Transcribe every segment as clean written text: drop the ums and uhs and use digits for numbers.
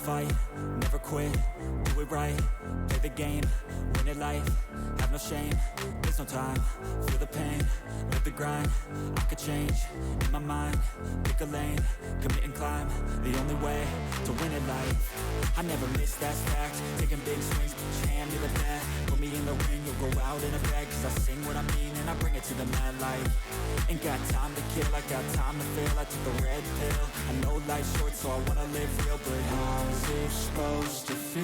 fight, never quit, do it right, play the game, win it life, have no shame, there's no time, feel the pain, live the grind, I could change, in my mind, pick a lane, commit and climb, the only way to win at life. I never miss, that's fact, taking big swings, put your hand to the bat, put me in the ring, you'll go out in a bag, cause I sing what I mean and I bring it to the mad light. Ain't got time to kill, I got time to feel, I took the red pill, I know life's short so I wanna live real, but how's it supposed to feel?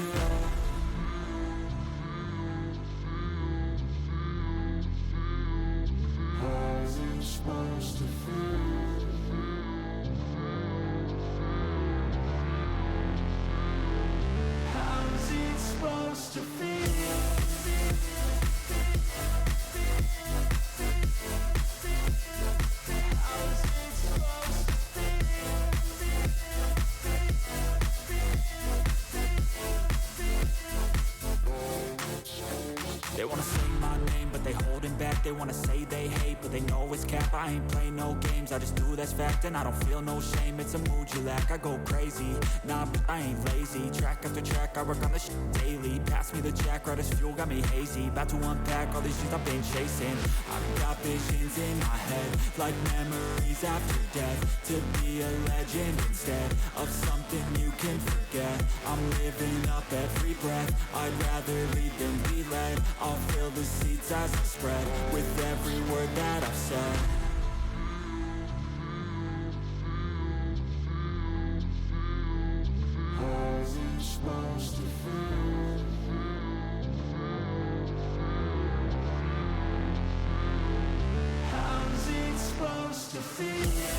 How's it supposed to feel? How's it supposed to feel? They wanna say my name, but they holding back. They wanna say they hate, but they know it's cap. I ain't play no games, I just do that's fact. And I don't feel no shame, it's a mood you lack. I go crazy, nah, but I ain't lazy. Track after track, I work on this shit daily. Pass me the jack, right as fuel, got me hazy. About to unpack all these things I've been chasing. I've got visions in my head, like memories after death. To be a legend instead of something you can forget. I'm living up every breath, I'd rather lead than be led. I'll fill the seats as I spread with every word that I've said. How's it supposed to feel? How's it supposed to feel?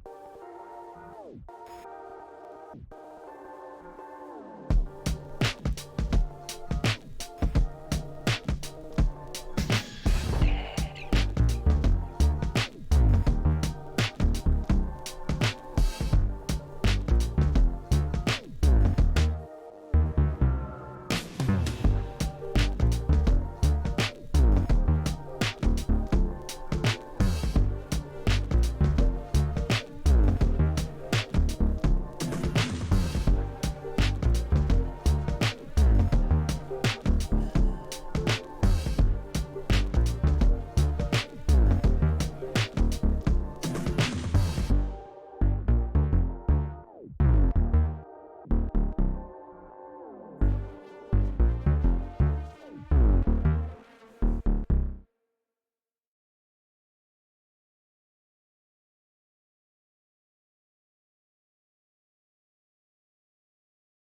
Ciao.